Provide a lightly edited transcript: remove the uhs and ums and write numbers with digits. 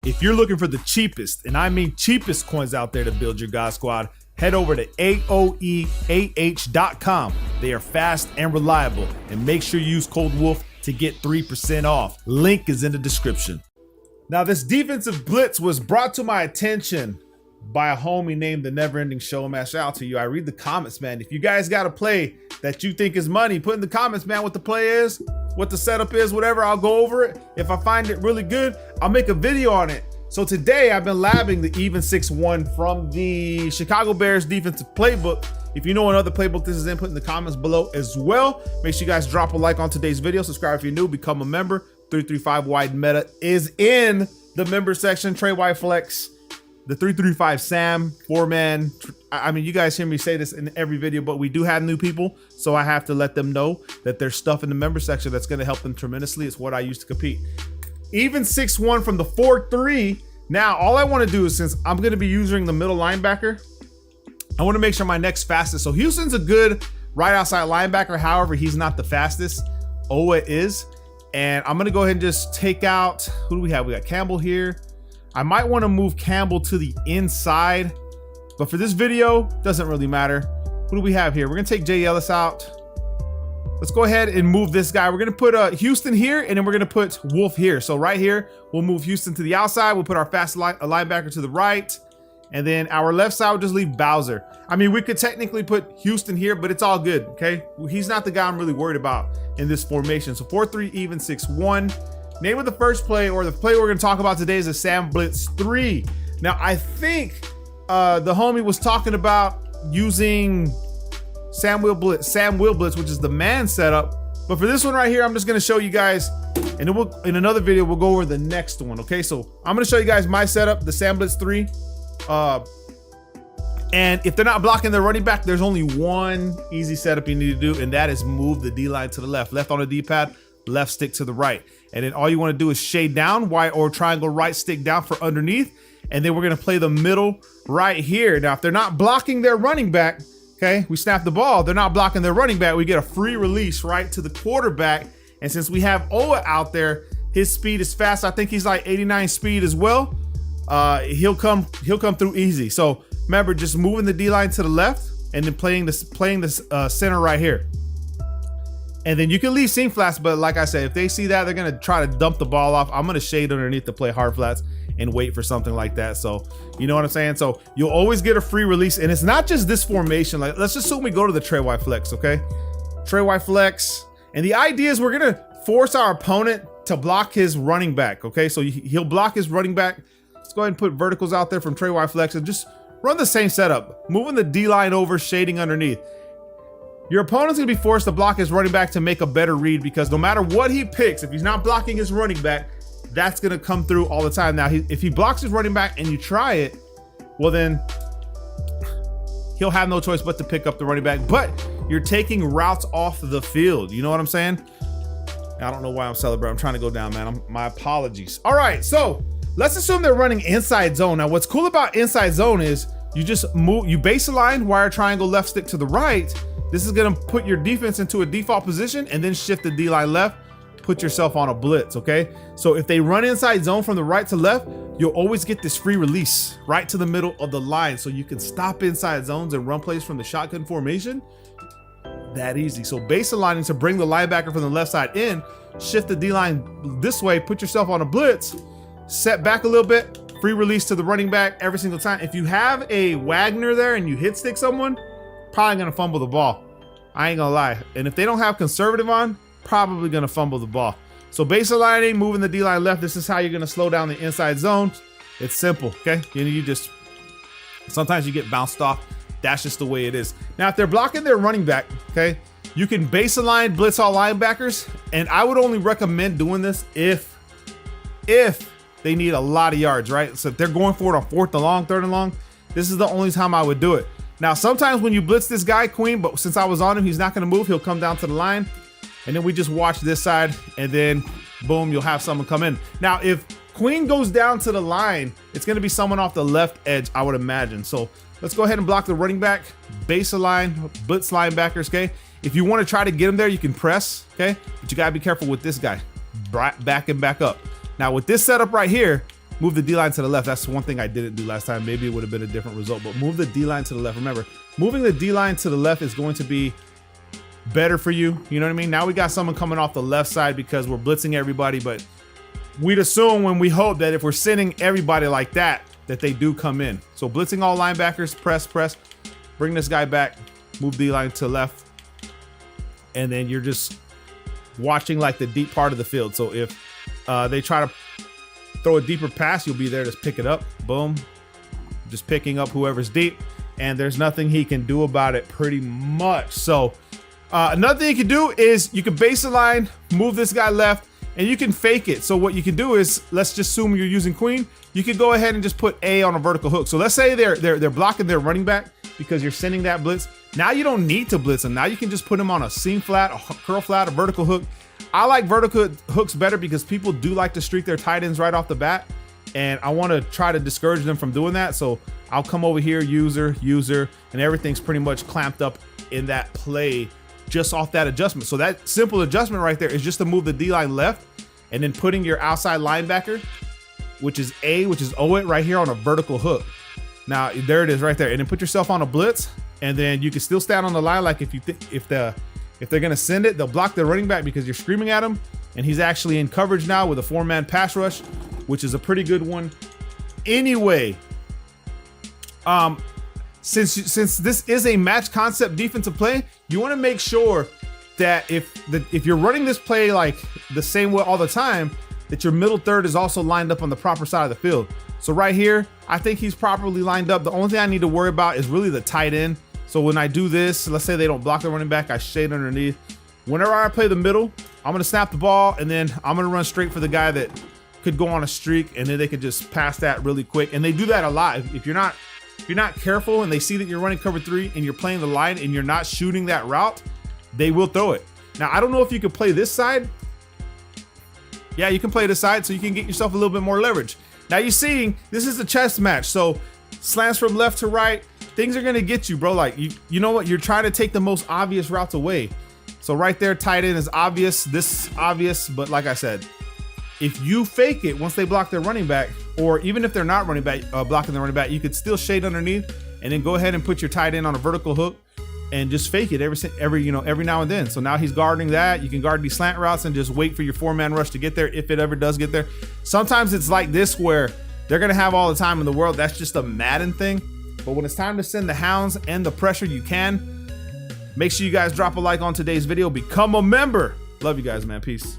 If you're looking for the cheapest, and I mean cheapest coins out there to build your God Squad, head over to AOEAH.com. They are fast and reliable, and make sure you use code WOLF to get 3% off. Link is in the description. Now, this defensive blitz was brought to my attention by a homie named The Neverending Showman. Shout out to you. I read the comments, man. If you guys got a play that you think is money, put in the comments, man, what the play is, what the setup is, whatever. I'll go over it. If I find it really good, I'll make a video on it. So today I've been labbing the even 6-1 from the Chicago Bears defensive playbook. If you know another playbook this is in, put in the comments below as well. Make sure you guys drop a like on today's video. Subscribe if you're new, become a member. 335 wide meta is in the member section. Trey White Flex, the 335 Sam, 4-man. I mean, you guys hear me say this in every video, but we do have new people. So I have to let them know that there's stuff in the member section that's going to help them tremendously. It's what I use to compete. Even 6-1 from the 4-3. Now, all I want to do is, since I'm going to be using the middle linebacker, I want to make sure my next fastest. So Houston's a good right outside linebacker. However, he's not the fastest. Owa is. And I'm going to go ahead and just take out, who do we have? We got Campbell here. I might want to move Campbell to the inside, but for this video, doesn't really matter. Who do we have here? We're going to take Jay Ellis out. Let's go ahead and move this guy. We're going to put Houston here, and then we're going to put Wolf here. So right here, we'll move Houston to the outside. We'll put our fast linebacker to the right. And then our left side will just leave Bowser. I mean, we could technically put Houston here, but it's all good, okay? He's not the guy I'm really worried about in this formation. So 4-3, even 6-1. Name of the first play, or the play we're gonna talk about today, is a Sam Blitz 3. Now, I think the homie was talking about using Sam Will Blitz, which is the man setup. But for this one right here, I'm just gonna show you guys, and then in another video, we'll go over the next one, okay? So I'm gonna show you guys my setup, the Sam Blitz 3. And if they're not blocking their running back, there's only one easy setup you need to do, and that is move the D-line to the left. Left on the D-pad, left stick to the right. And then all you want to do is shade down, Y or triangle right stick down for underneath. And then we're going to play the middle right here. Now, if they're not blocking their running back, okay, we snap the ball. They're not blocking their running back. We get a free release right to the quarterback. And since we have Owa out there, his speed is fast. I think he's like 89 speed as well. He'll come through easy. So remember, just moving the D-line to the left and then playing this center right here. And then you can leave seam flats, but like I said, if they see that, they're gonna try to dump the ball off. I'm gonna shade underneath to play hard flats and wait for something like that. So you know what I'm saying? So you'll always get a free release, and it's not just this formation. Like, let's just assume we go to the Trey White Flex, okay? Trey White Flex. And the idea is we're gonna force our opponent to block his running back, okay? So he'll block his running back. Let's go ahead and put verticals out there from Trey White Flex and just run the same setup. Moving the D-line over, shading underneath. Your opponent's gonna be forced to block his running back to make a better read, because no matter what he picks, if he's not blocking his running back, that's gonna come through all the time. Now, if he blocks his running back and you try it, well then, he'll have no choice but to pick up the running back, but you're taking routes off the field. You know what I'm saying? I don't know why I'm celebrating. I'm trying to go down, man. My apologies. All right, so let's assume they're running inside zone. Now, what's cool about inside zone is you just move, you base align, wire triangle, left stick to the right. This is gonna put your defense into a default position and then shift the D-line left, put yourself on a blitz, okay? So if they run inside zone from the right to left, you'll always get this free release right to the middle of the line, so you can stop inside zones and run plays from the shotgun formation. That easy. So base aligning to bring the linebacker from the left side in, shift the D-line this way, put yourself on a blitz, set back a little bit, free release to the running back every single time. If you have a Wagner there and you hit stick someone, probably gonna fumble the ball. I ain't gonna lie. And if they don't have conservative on, probably gonna fumble the ball. So base aligning, moving the D-line left, this is how you're gonna slow down the inside zone. It's simple, okay? You just, sometimes you get bounced off. That's just the way it is. Now, if they're blocking their running back, okay, you can base align, blitz all linebackers, and I would only recommend doing this if they need a lot of yards, right? So if they're going for it on 4th and long, 3rd and long, this is the only time I would do it. Now, sometimes when you blitz this guy, Queen, but since I was on him, he's not gonna move. He'll come down to the line, and then we just watch this side, and then boom, you'll have someone come in. Now, if Queen goes down to the line, it's gonna be someone off the left edge, I would imagine. So let's go ahead and block the running back, base align, blitz linebackers, okay? If you wanna try to get him there, you can press, okay? But you gotta be careful with this guy. Back and back up. Now with this setup right here, move the D-line to the left. That's one thing I didn't do last time. Maybe it would have been a different result, but move the D-line to the left. Remember, moving the D-line to the left is going to be better for you. You know what I mean? Now we got someone coming off the left side because we're blitzing everybody, but we'd assume when we hope that if we're sending everybody like that, that they do come in. So blitzing all linebackers, press, bring this guy back, move D-line to left, and then you're just watching like the deep part of the field. So if they try to throw a deeper pass, you'll be there to pick it up. Boom. Just picking up whoever's deep, and there's nothing he can do about it pretty much. So another thing you can do is you can base the line, move this guy left, and you can fake it. So what you can do is, let's just assume you're using queen. You can go ahead and just put A on a vertical hook. So let's say they're blocking their running back because you're sending that blitz. Now you don't need to blitz them. Now you can just put him on a seam flat, a curl flat, a vertical hook. I like vertical hooks better because people do like to streak their tight ends right off the bat, and I want to try to discourage them from doing that. So I'll come over here, user, and everything's pretty much clamped up in that play just off that adjustment. So that simple adjustment right there is just to move the D-line left and then putting your outside linebacker, which is Owit right here, on a vertical hook. Now there it is right there, and then put yourself on a blitz, and then you can still stand on the line. Like if they're gonna send it, they'll block their running back because you're screaming at him, and he's actually in coverage now with a 4-man pass rush, which is a pretty good one. Anyway, since this is a match concept defensive play, you want to make sure that if you're running this play like the same way all the time, that your middle third is also lined up on the proper side of the field. So right here, I think he's properly lined up. The only thing I need to worry about is really the tight end. So when I do this, let's say they don't block the running back, I shade underneath. Whenever I play the middle, I'm gonna snap the ball, and then I'm gonna run straight for the guy that could go on a streak, and then they could just pass that really quick. And they do that a lot. If you're not careful and they see that you're running cover 3 and you're playing the line and you're not shooting that route, they will throw it. Now, I don't know if you could play this side. Yeah, you can play this side so you can get yourself a little bit more leverage. Now you're seeing, this is a chess match. So slants from left to right, things are gonna get you, bro. Like, you know what? You're trying to take the most obvious routes away. So right there, tight end is obvious, this is obvious, but like I said, if you fake it once they block their running back, or even if they're not running back, blocking the running back, you could still shade underneath and then go ahead and put your tight end on a vertical hook and just fake it every now and then. So now he's guarding that. You can guard these slant routes and just wait for your 4-man rush to get there if it ever does get there. Sometimes it's like this where they're gonna have all the time in the world. That's just a Madden thing. But when it's time to send the hounds and the pressure, you can. Make sure you guys drop a like on today's video. Become a member. Love you guys, man. Peace.